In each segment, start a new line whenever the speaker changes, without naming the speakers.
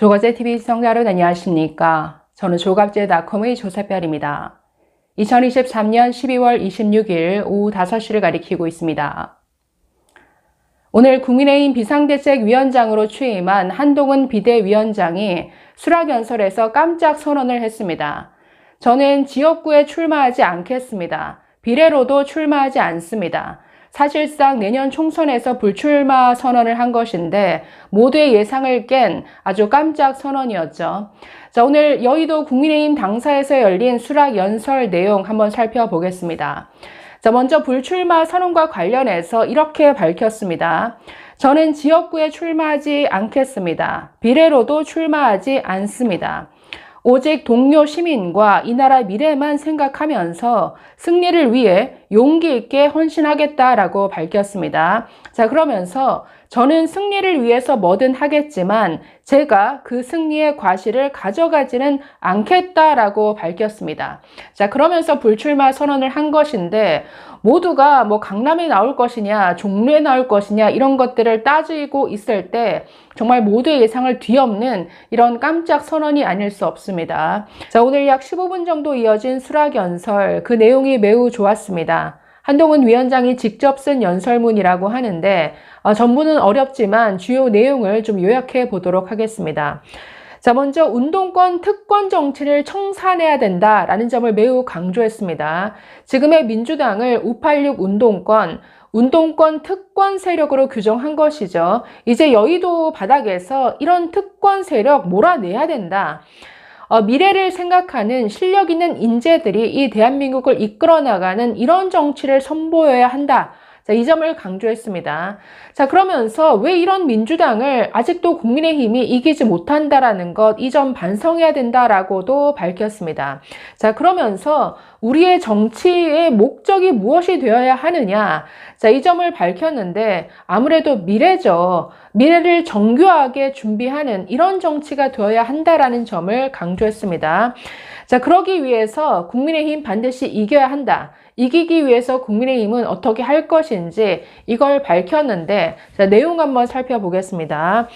조갑제TV 시청자 여러분 안녕하십니까? 저는 조갑제닷컴의 조세별입니다. 2023년 12월 26일 오후 5시를 가리키고 있습니다. 오늘 국민의힘 비상대책위원장으로 취임한 한동훈 비대위원장이 수락연설에서 깜짝 선언을 했습니다. 저는 지역구에 출마하지 않겠습니다. 비례로도 출마하지 않습니다. 사실상 내년 총선에서 불출마 선언을 한 것인데 모두의 예상을 깬 아주 깜짝 선언이었죠. 자, 오늘 여의도 국민의힘 당사에서 열린 수락연설 내용 한번 살펴보겠습니다. 자, 먼저 불출마 선언과 관련해서 이렇게 밝혔습니다. 저는 지역구에 출마하지 않겠습니다. 비례로도 출마하지 않습니다. 오직 동료 시민과 이 나라 미래만 생각하면서 승리를 위해 용기 있게 헌신하겠다라고 밝혔습니다. 자, 그러면서 저는 승리를 위해서 뭐든 하겠지만 제가 그 승리의 과실을 가져가지는 않겠다라고 밝혔습니다. 자, 그러면서 불출마 선언을 한 것인데 모두가 뭐 강남에 나올 것이냐, 종로에 나올 것이냐 이런 것들을 따지고 있을 때 정말 모두의 예상을 뒤엎는 이런 깜짝 선언이 아닐 수 없습니다. 자, 오늘 약 15분 정도 이어진 수락연설, 그 내용이 매우 좋았습니다. 한동훈 위원장이 직접 쓴 연설문이라고 하는데 전부는 어렵지만 주요 내용을 좀 요약해 보도록 하겠습니다. 자, 먼저 운동권 특권 정치를 청산해야 된다라는 점을 매우 강조했습니다. 지금의 민주당을 586 운동권 특권 세력으로 규정한 것이죠. 이제 여의도 바닥에서 이런 특권 세력 몰아내야 된다. 미래를 생각하는 실력 있는 인재들이 이 대한민국을 이끌어 나가는 이런 정치를 선보여야 한다. 자, 이 점을 강조했습니다. 자, 그러면서 왜 이런 민주당을 아직도 국민의힘이 이기지 못한다라는 것, 이 점 반성해야 된다라고도 밝혔습니다. 자, 그러면서 우리의 정치의 목적이 무엇이 되어야 하느냐. 자, 이 점을 밝혔는데 아무래도 미래죠. 미래를 정교하게 준비하는 이런 정치가 되어야 한다라는 점을 강조했습니다. 자, 그러기 위해서 국민의힘 반드시 이겨야 한다. 이기기 위해서 국민의힘은 어떻게 할 것인지 이걸 밝혔는데 자, 내용 한번 살펴보겠습니다.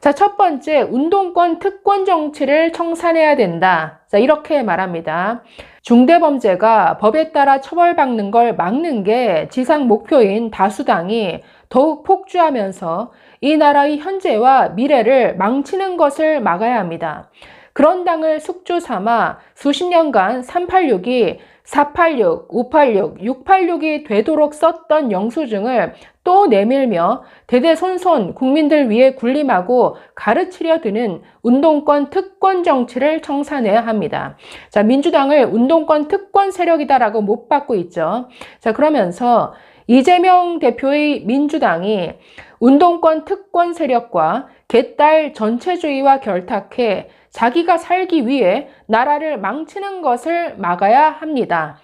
자, 첫 번째, 운동권 특권 정치를 청산해야 된다. 자, 이렇게 말합니다. 중대범죄가 법에 따라 처벌받는 걸 막는 게 지상 목표인 다수당이 더욱 폭주하면서 이 나라의 현재와 미래를 망치는 것을 막아야 합니다. 그런 당을 숙주 삼아 수십 년간 386이 486, 586, 686이 되도록 썼던 영수증을 또 내밀며 대대손손 국민들 위해 군림하고 가르치려 드는 운동권 특권 정치를 청산해야 합니다. 자, 민주당을 운동권 특권 세력이다라고 못 받고 있죠. 자, 그러면서 이재명 대표의 민주당이 운동권 특권 세력과 개딸 전체주의와 결탁해 자기가 살기 위해 나라를 망치는 것을 막아야 합니다.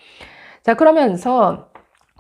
자, 그러면서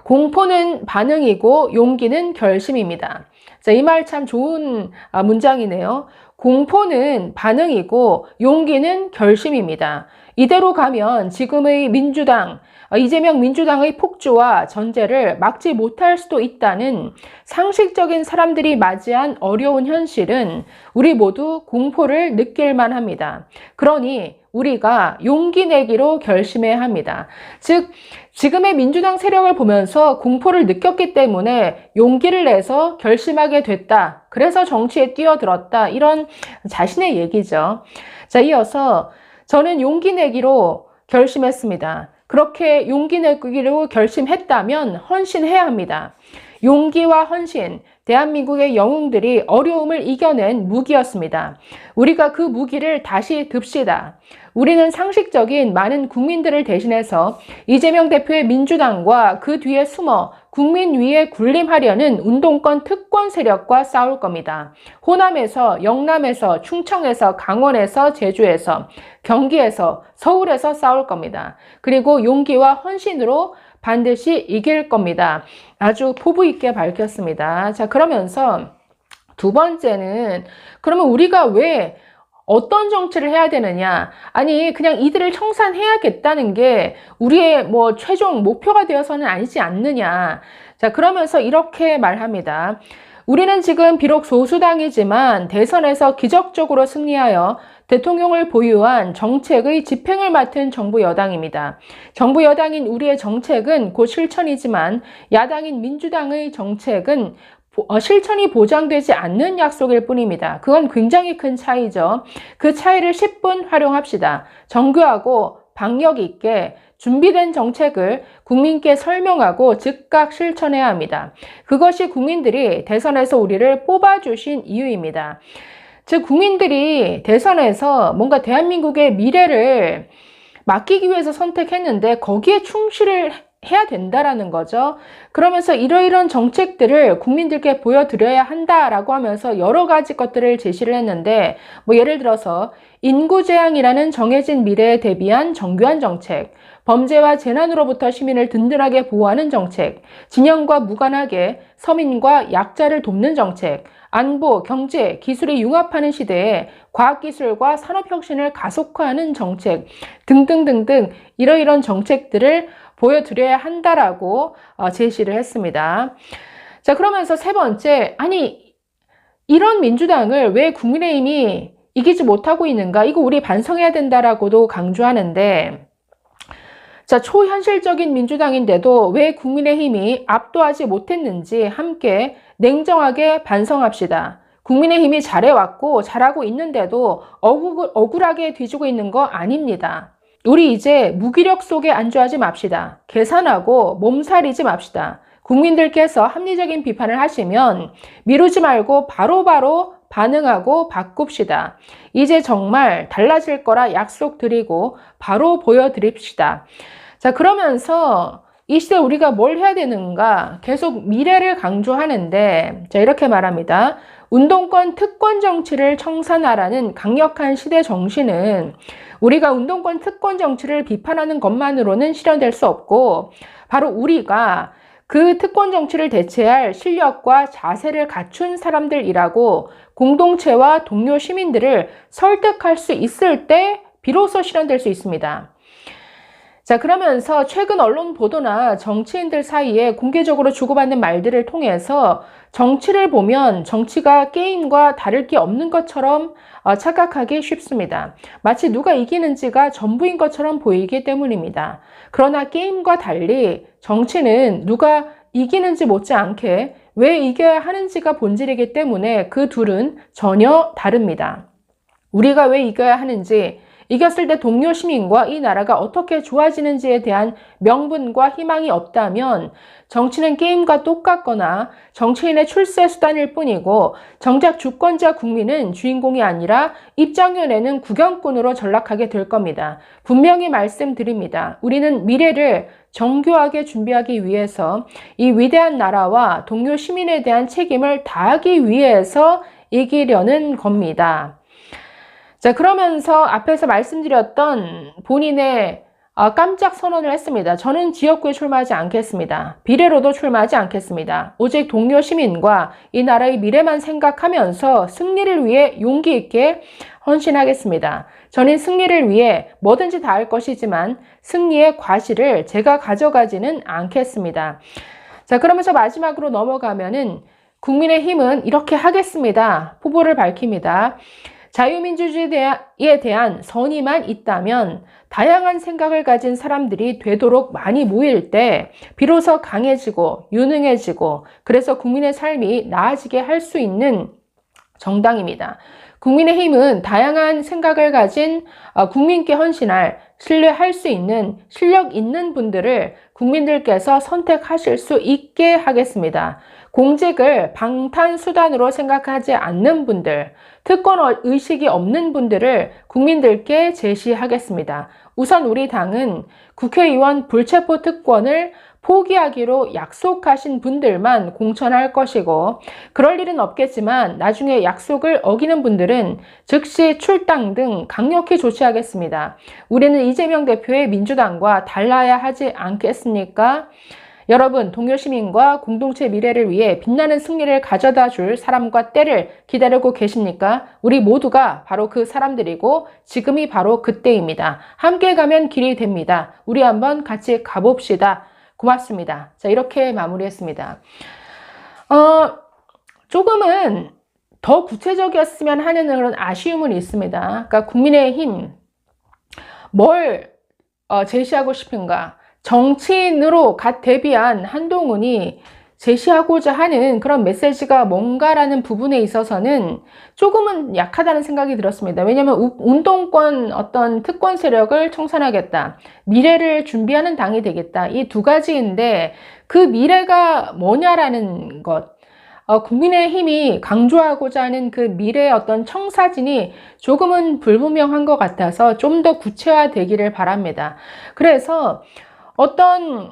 공포는 반응이고 용기는 결심입니다. 자, 이 말 참 좋은 문장이네요. 공포는 반응이고 용기는 결심입니다. 이대로 가면 지금의 민주당, 이재명 민주당의 폭주와 전제를 막지 못할 수도 있다는 상식적인 사람들이 맞이한 어려운 현실은 우리 모두 공포를 느낄만 합니다. 그러니 우리가 용기 내기로 결심해야 합니다. 즉, 지금의 민주당 세력을 보면서 공포를 느꼈기 때문에 용기를 내서 결심하게 됐다. 그래서 정치에 뛰어들었다. 이런 자신의 얘기죠. 자, 이어서 저는 용기 내기로 결심했습니다. 그렇게 용기 내기로 결심했다면 헌신해야 합니다. 용기와 헌신, 대한민국의 영웅들이 어려움을 이겨낸 무기였습니다. 우리가 그 무기를 다시 듭시다. 우리는 상식적인 많은 국민들을 대신해서 이재명 대표의 민주당과 그 뒤에 숨어 국민 위에 군림하려는 운동권 특권 세력과 싸울 겁니다. 호남에서, 영남에서, 충청에서, 강원에서, 제주에서, 경기에서, 서울에서 싸울 겁니다. 그리고 용기와 헌신으로 반드시 이길 겁니다. 아주 포부 있게 밝혔습니다. 자, 그러면서 두 번째는 그러면 우리가 왜 어떤 정치를 해야 되느냐? 아니, 그냥 이들을 청산해야겠다는 게 우리의 뭐 최종 목표가 되어서는 아니지 않느냐? 자, 그러면서 이렇게 말합니다. 우리는 지금 비록 소수당이지만 대선에서 기적적으로 승리하여 대통령을 보유한 정책의 집행을 맡은 정부 여당입니다. 정부 여당인 우리의 정책은 곧 실천이지만 야당인 민주당의 정책은 실천이 보장되지 않는 약속일 뿐입니다. 그건 굉장히 큰 차이죠. 그 차이를 10분 활용합시다. 정교하고 박력 있게 준비된 정책을 국민께 설명하고 즉각 실천해야 합니다. 그것이 국민들이 대선에서 우리를 뽑아주신 이유입니다. 즉 국민들이 대선에서 뭔가 대한민국의 미래를 맡기기 위해서 선택했는데 거기에 충실을 해야 된다라는 거죠. 그러면서 이러이러한 정책들을 국민들께 보여드려야 한다라고 하면서 여러 가지 것들을 제시를 했는데 예를 들어서 인구재앙이라는 정해진 미래에 대비한 정교한 정책, 범죄와 재난으로부터 시민을 든든하게 보호하는 정책, 진영과 무관하게 서민과 약자를 돕는 정책, 안보, 경제, 기술이 융합하는 시대에 과학기술과 산업혁신을 가속화하는 정책 등등등등 이러이러한 정책들을 보여드려야 한다라고 제시를 했습니다. 자, 그러면서 세 번째, 아니 이런 민주당을 왜 국민의힘이 이기지 못하고 있는가? 이거 우리 반성해야 된다라고도 강조하는데 자, 초현실적인 민주당인데도 왜 국민의힘이 압도하지 못했는지 함께 냉정하게 반성합시다. 국민의힘이 잘해왔고 잘하고 있는데도 억울하게 뒤지고 있는 거 아닙니다. 우리 이제 무기력 속에 안주하지 맙시다. 계산하고 몸살이지 맙시다. 국민들께서 합리적인 비판을 하시면 미루지 말고 바로바로 반응하고 바꿉시다. 이제 정말 달라질 거라 약속드리고 바로 보여드립시다. 자, 그러면서 이 시대 우리가 뭘 해야 되는가? 계속 미래를 강조하는데 자, 이렇게 말합니다. 운동권, 특권 정치를 청산하라는 강력한 시대 정신은 우리가 운동권, 특권 정치를 비판하는 것만으로는 실현될 수 없고 바로 우리가 그 특권 정치를 대체할 실력과 자세를 갖춘 사람들이라고 공동체와 동료 시민들을 설득할 수 있을 때 비로소 실현될 수 있습니다. 자, 그러면서 최근 언론 보도나 정치인들 사이에 공개적으로 주고받는 말들을 통해서 정치를 보면 정치가 게임과 다를 게 없는 것처럼 착각하기 쉽습니다. 마치 누가 이기는지가 전부인 것처럼 보이기 때문입니다. 그러나 게임과 달리 정치는 누가 이기는지 못지않게 왜 이겨야 하는지가 본질이기 때문에 그 둘은 전혀 다릅니다. 우리가 왜 이겨야 하는지, 이겼을 때 동료 시민과 이 나라가 어떻게 좋아지는지에 대한 명분과 희망이 없다면 정치는 게임과 똑같거나 정치인의 출세 수단일 뿐이고 정작 주권자 국민은 주인공이 아니라 입장료내는 구경꾼으로 전락하게 될 겁니다. 분명히 말씀드립니다. 우리는 미래를 정교하게 준비하기 위해서 이 위대한 나라와 동료 시민에 대한 책임을 다하기 위해서 이기려는 겁니다. 자, 그러면서 앞에서 말씀드렸던 본인의 깜짝 선언을 했습니다. 저는 지역구에 출마하지 않겠습니다. 비례로도 출마하지 않겠습니다. 오직 동료 시민과 이 나라의 미래만 생각하면서 승리를 위해 용기 있게 헌신하겠습니다. 저는 승리를 위해 뭐든지 다 할 것이지만 승리의 과실을 제가 가져가지는 않겠습니다. 자, 그러면서 마지막으로 넘어가면은 국민의힘은 이렇게 하겠습니다. 후보를 밝힙니다. 자유민주주의에 대한 선의만 있다면 다양한 생각을 가진 사람들이 되도록 많이 모일 때 비로소 강해지고 유능해지고 그래서 국민의 삶이 나아지게 할 수 있는 정당입니다. 국민의힘은 다양한 생각을 가진 국민께 헌신할, 신뢰할 수 있는 실력 있는 분들을 국민들께서 선택하실 수 있게 하겠습니다. 공직을 방탄수단으로 생각하지 않는 분들, 특권 의식이 없는 분들을 국민들께 제시하겠습니다. 우선 우리 당은 국회의원 불체포 특권을 포기하기로 약속하신 분들만 공천할 것이고 그럴 일은 없겠지만 나중에 약속을 어기는 분들은 즉시 출당 등 강력히 조치하겠습니다. 우리는 이재명 대표의 민주당과 달라야 하지 않겠습니까? 여러분, 동료 시민과 공동체 미래를 위해 빛나는 승리를 가져다 줄 사람과 때를 기다리고 계십니까? 우리 모두가 바로 그 사람들이고 지금이 바로 그때입니다. 함께 가면 길이 됩니다. 우리 한번 같이 가봅시다. 고맙습니다. 자, 이렇게 마무리했습니다. 조금은 더 구체적이었으면 하는 그런 아쉬움은 있습니다. 그러니까 국민의힘 뭘 제시하고 싶은가? 정치인으로 갓 데뷔한 한동훈이 제시하고자 하는 그런 메시지가 뭔가라는 부분에 있어서는 조금은 약하다는 생각이 들었습니다. 왜냐하면 운동권 어떤 특권 세력을 청산하겠다. 미래를 준비하는 당이 되겠다. 이 두 가지인데 그 미래가 뭐냐라는 것. 국민의힘이 강조하고자 하는 그 미래의 어떤 청사진이 조금은 불분명한 것 같아서 좀 더 구체화되기를 바랍니다. 그래서 어떤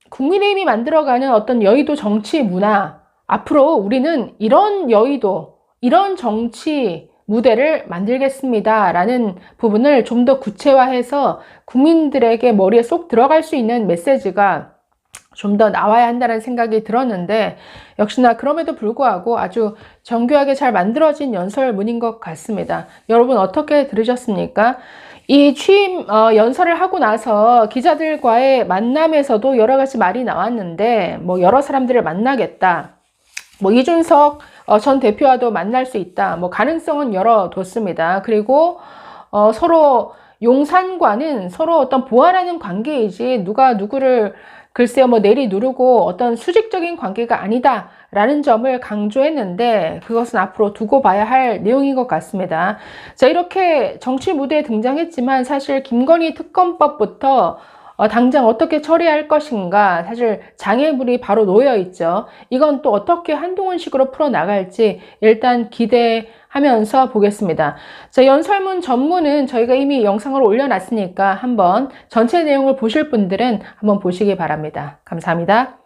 국민의힘이 만들어가는 어떤 여의도 정치 문화, 앞으로 우리는 이런 여의도, 이런 정치 무대를 만들겠습니다 라는 부분을 좀 더 구체화해서 국민들에게 머리에 쏙 들어갈 수 있는 메시지가 좀 더 나와야 한다는 생각이 들었는데, 역시나 그럼에도 불구하고 아주 정교하게 잘 만들어진 연설문인 것 같습니다. 여러분 어떻게 들으셨습니까? 이 취임 연설을 하고 나서 기자들과의 만남에서도 여러 가지 말이 나왔는데, 뭐 여러 사람들을 만나겠다, 뭐 이준석 전 대표와도 만날 수 있다, 뭐 가능성은 열어뒀습니다. 그리고 서로 용산과는 서로 어떤 보완하는 관계이지 누가 누구를 글쎄요, 뭐 내리 누르고 어떤 수직적인 관계가 아니다 라는 점을 강조했는데, 그것은 앞으로 두고 봐야 할 내용인 것 같습니다. 자, 이렇게 정치 무대에 등장했지만 사실 김건희 특검법부터 당장 어떻게 처리할 것인가, 사실 장애물이 바로 놓여 있죠. 이건 또 어떻게 한동훈식으로 풀어나갈지 일단 기대하면서 보겠습니다. 자, 연설문 전문은 저희가 이미 영상을 올려놨으니까 한번 전체 내용을 보실 분들은 한번 보시기 바랍니다. 감사합니다.